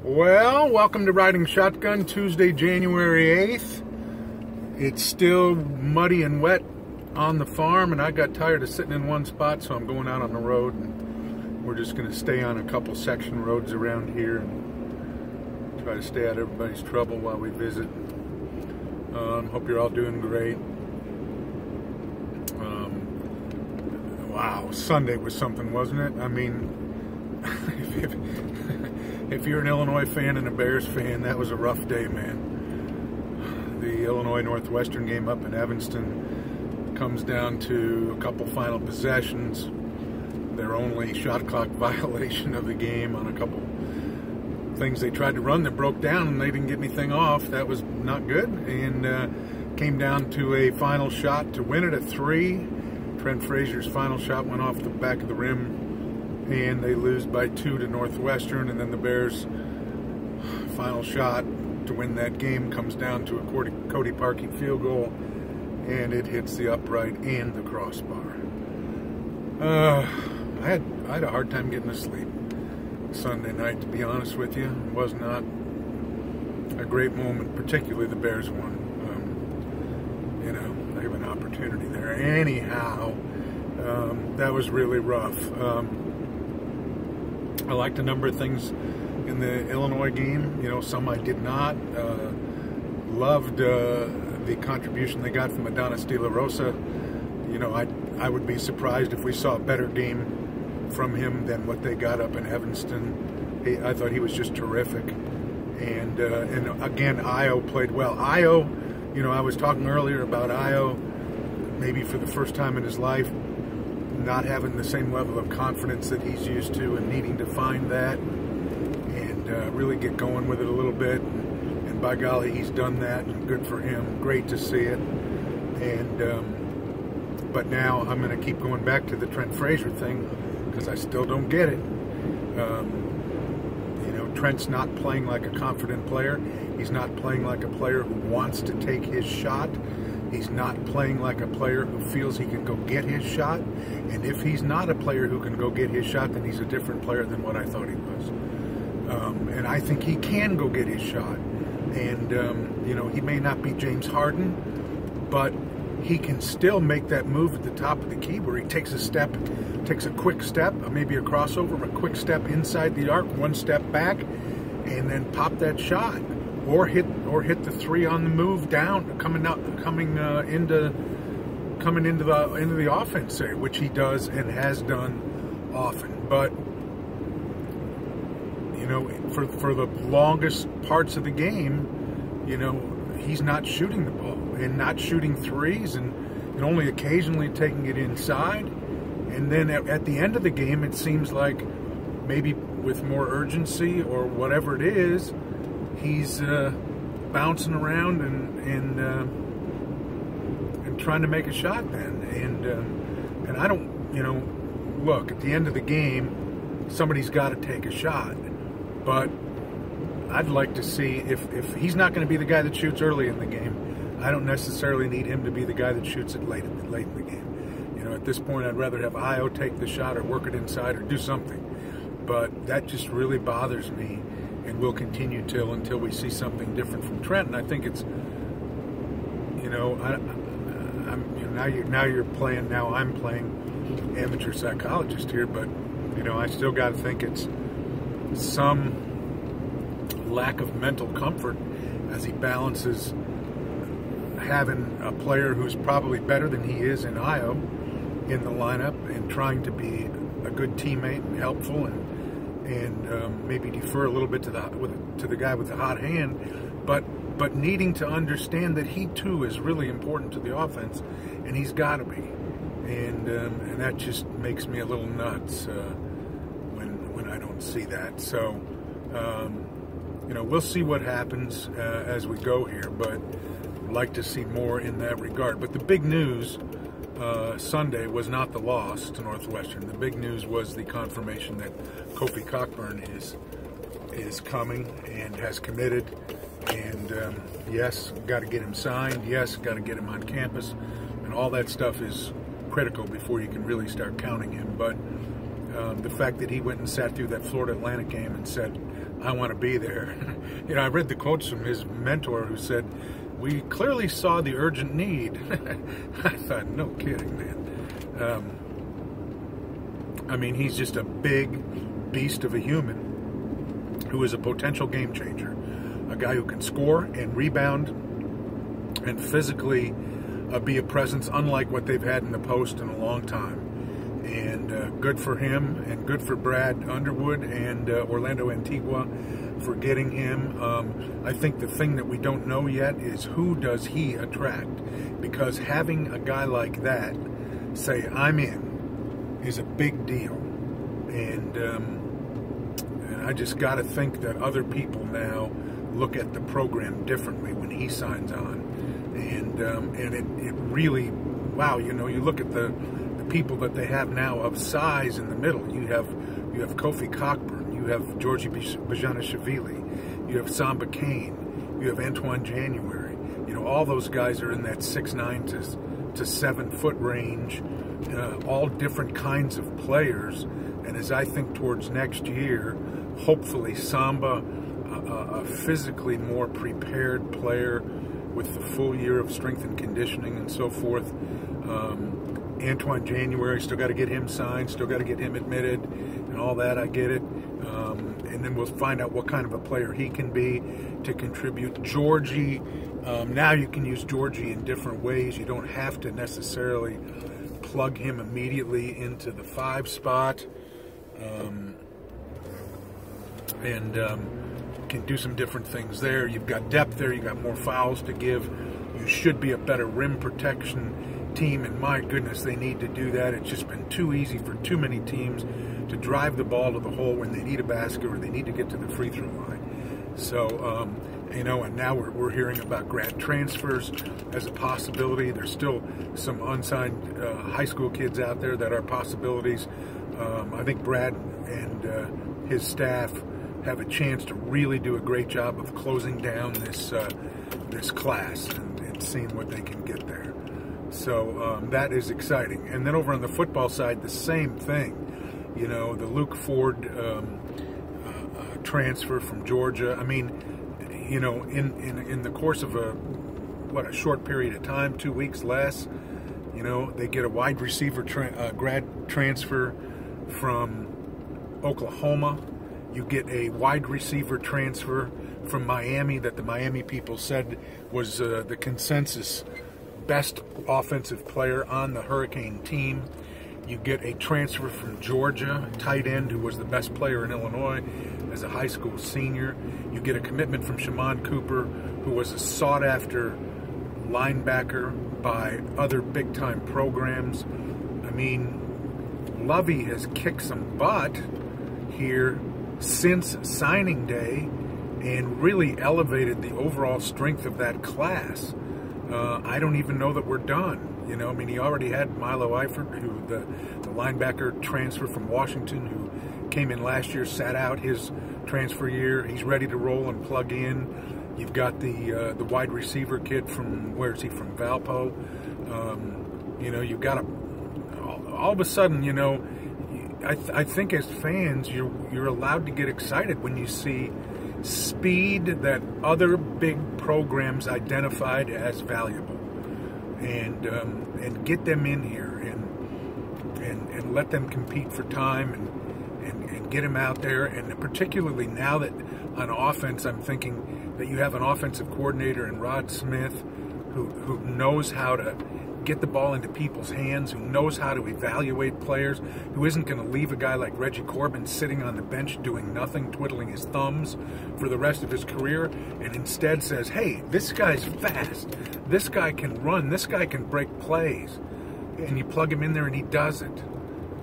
Well, welcome to Riding Shotgun, Tuesday, January 8th. It's still muddy and wet on the farm, and I got tired of sitting in one spot, so I'm going out on the road. And we're just going to stay on a couple section roads around here and try to stay out of everybody's trouble while we visit. Hope you're all doing great. Wow, Sunday was something, wasn't it? I mean, if you're an Illinois fan and a Bears fan, that was a rough day, man. The Illinois Northwestern game up in Evanston comes down to a couple final possessions. Their only shot clock violation of the game on a couple things they tried to run that broke down, and they didn't get anything off. That was not good, and came down to a final shot to win it at 3. Trent Frazier's final shot went off the back of the rim, and they lose by 2 to Northwestern. And then the Bears' final shot to win that game comes down to a Cody Parkey field goal, and it hits the upright and the crossbar. I had a hard time getting to sleep Sunday night, to be honest with you. It was not a great moment, particularly the Bears one. They have an opportunity there. Anyhow, that was really rough. I liked a number of things in the Illinois game. Some I did not. Loved the contribution they got from Adonis De La Rosa. I would be surprised if we saw a better game from him than what they got up in Evanston. I thought he was just terrific. And again, Io played well. Io, I was talking earlier about Io, maybe for the first time in his life, not having the same level of confidence that he's used to, and needing to find that and really get going with it a little bit. And by golly, he's done that, and good for him. Great to see it. And but now I'm going to keep going back to the Trent Frazier thing, because I still don't get it. Trent's not playing like a confident player. He's not playing like a player who wants to take his shot. He's not playing like a player who feels he can go get his shot. And if he's not a player who can go get his shot, then he's a different player than what I thought he was. And I think he can go get his shot. And, he may not be James Harden, but he can still make that move at the top of the key where he takes a quick step, maybe a crossover, a quick step inside the arc, one step back, and then pop that shot, or hit the 3 on the move down, coming into the offense, which he does and has done often. But for the longest parts of the game, he's not shooting the ball and not shooting threes, and only occasionally taking it inside. And then at the end of the game, it seems like maybe with more urgency or whatever it is, he's bouncing around and trying to make a shot then. And I don't, look, at the end of the game, somebody's got to take a shot. But I'd like to see if he's not going to be the guy that shoots early in the game, I don't necessarily need him to be the guy that shoots it late in the game. At this point, I'd rather have Io take the shot or work it inside or do something. But that just really bothers me, and will continue until we see something different from Trent. And I think it's, now I'm playing amateur psychologist here, but I still got to think it's some lack of mental comfort as he balances having a player who's probably better than he is in Io in the lineup, and trying to be a good teammate and helpful, and maybe defer a little bit to the guy with the hot hand, but needing to understand that he too is really important to the offense, and he's got to be, and that just makes me a little nuts when I don't see that. So we'll see what happens as we go here, but I'd like to see more in that regard. But the big news Sunday was not the loss to Northwestern. The big news was the confirmation that Kofi Cockburn is coming and has committed. And yes, got to get him signed. Yes, got to get him on campus. And all that stuff is critical before you can really start counting him. But The fact that he went and sat through that Florida Atlantic game and said, I want to be there. You know, I read the quotes from his mentor who said, we clearly saw the urgent need. I thought, no kidding, man. I mean, he's just a big beast of a human who is a potential game changer. A guy who can score and rebound and physically be a presence unlike what they've had in the post in a long time. And good for him, and good for Brad Underwood and Orlando Antigua for getting him. I think the thing that we don't know yet is who does he attract, because having a guy like that say, I'm in, is a big deal. And I just got to think that other people now look at the program differently when he signs on. And it really, wow, you know, you look at the people that they have now of size in the middle. You have Kofi Cockburn, you have Georgie Bajanashvili, you have Samba Kane, you have Antoine January. You know, all those guys are in that 6'9" to 7 foot range, all different kinds of players. And as I think towards next year, hopefully Samba, a physically more prepared player with the full year of strength and conditioning and so forth. Antoine January, still got to get him signed, still got to get him admitted and all that, I get it. And then we'll find out what kind of a player he can be to contribute. Georgie, now you can use Georgie in different ways. You don't have to necessarily plug him immediately into the 5 spot. Can do some different things there. You've got depth there, you've got more fouls to give. You should be a better rim protection team, and my goodness, they need to do that. It's just been too easy for too many teams to drive the ball to the hole when they need a basket or they need to get to the free throw line. So, you know, and now we're hearing about grad transfers as a possibility. There's still some unsigned high school kids out there that are possibilities. I think Brad and his staff have a chance to really do a great job of closing down this class and seeing what they can get there. So that is exciting. And then over on the football side, the same thing. You know, the Luke Ford transfer from Georgia. I mean, you know, in the course of a short period of time, 2 weeks less, you know, they get a wide receiver grad transfer from Oklahoma. You get a wide receiver transfer from Miami that the Miami people said was the consensus best offensive player on the Hurricane team. You get a transfer from Georgia, tight end, who was the best player in Illinois as a high school senior. You get a commitment from Shimon Cooper, who was a sought-after linebacker by other big-time programs. I mean, Lovey has kicked some butt here since signing day and really elevated the overall strength of that class. I don't even know that we're done. You know, I mean, he already had Milo Eifert, who the linebacker transfer from Washington, who came in last year, sat out his transfer year. He's ready to roll and plug in. You've got the wide receiver kid from, where is he, from Valpo. You know, you've got all of a sudden, you know, I think as fans, you're allowed to get excited when you see speed that other big programs identified as valuable, and get them in here and let them compete for time and get them out there. And particularly now that on offense, I'm thinking that you have an offensive coordinator in Rod Smith who knows how to get the ball into people's hands, who knows how to evaluate players, who isn't going to leave a guy like Reggie Corbin sitting on the bench doing nothing, twiddling his thumbs for the rest of his career, and instead says, hey, this guy's fast, this guy can run, this guy can break plays, and you plug him in there and he does it,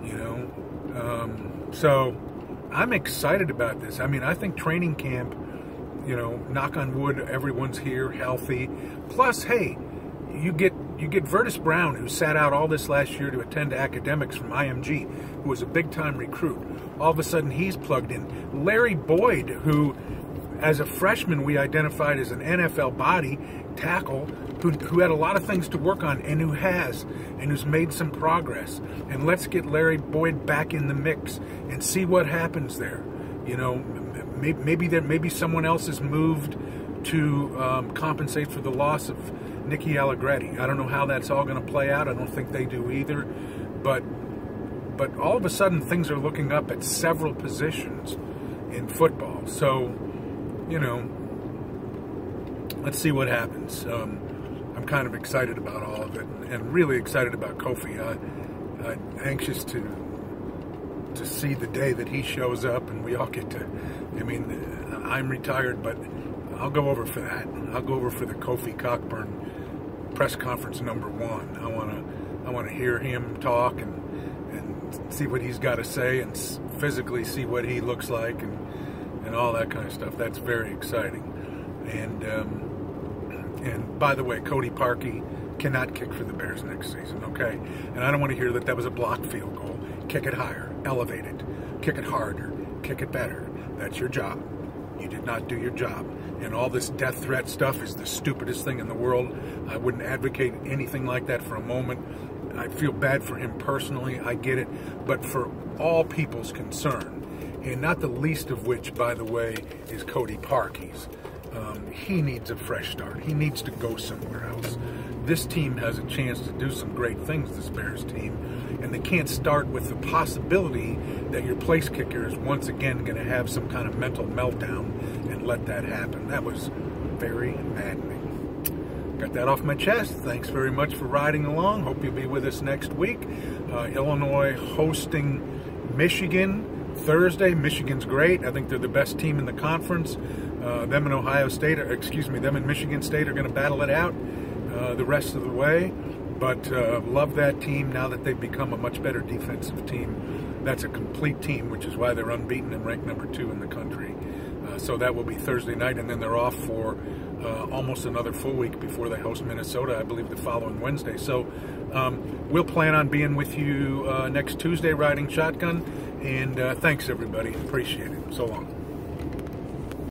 you know. So I'm excited about this. I mean, I think training camp, you know, knock on wood, everyone's here, healthy. Plus, hey, you get Vertus Brown, who sat out all this last year to attend academics from IMG, who was a big-time recruit. All of a sudden, he's plugged in. Larry Boyd, who as a freshman, we identified as an NFL body tackle who had a lot of things to work on and who's made some progress. And let's get Larry Boyd back in the mix and see what happens there. You know, maybe someone else is moved to compensate for the loss of Nicky Allegretti. I don't know how that's all going to play out. I don't think they do either. But all of a sudden, things are looking up at several positions in football. So, you know, let's see what happens. I'm kind of excited about all of it, and really excited about Kofi. I'm anxious to see the day that he shows up and we all get to. I mean, I'm retired, but I'll go over for that. I'll go over for the Kofi Cockburn press conference #1. I want to hear him talk and see what he's got to say, and physically see what he looks like, and all that kind of stuff. That's very exciting. And by the way, Cody Parkey cannot kick for the Bears next season, okay? And I don't want to hear that that was a blocked field goal. Kick it higher, elevate it, kick it harder, kick it better. That's your job. You did not do your job. And all this death threat stuff is the stupidest thing in the world. I wouldn't advocate anything like that for a moment. I feel bad for him personally, I get it, but for all people's concern, and not the least of which, by the way, is Cody Parkey's. He needs a fresh start. He needs to go somewhere else. This team has a chance to do some great things, this Bears team, and they can't start with the possibility that your place kicker is once again going to have some kind of mental meltdown and let that happen. That was very maddening. Got that off my chest. Thanks very much for riding along. Hope you'll be with us next week. Illinois hosting Michigan Thursday. Michigan's great. I think they're the best team in the conference. Them and Michigan State are going to battle it out the rest of the way. But love that team now that they've become a much better defensive team. That's a complete team, which is why they're unbeaten and ranked #2 in the country. So that will be Thursday night, and then they're off for almost another full week before they host Minnesota, I believe, the following Wednesday. So we'll plan on being with you next Tuesday riding shotgun. And thanks, everybody. Appreciate it. So long.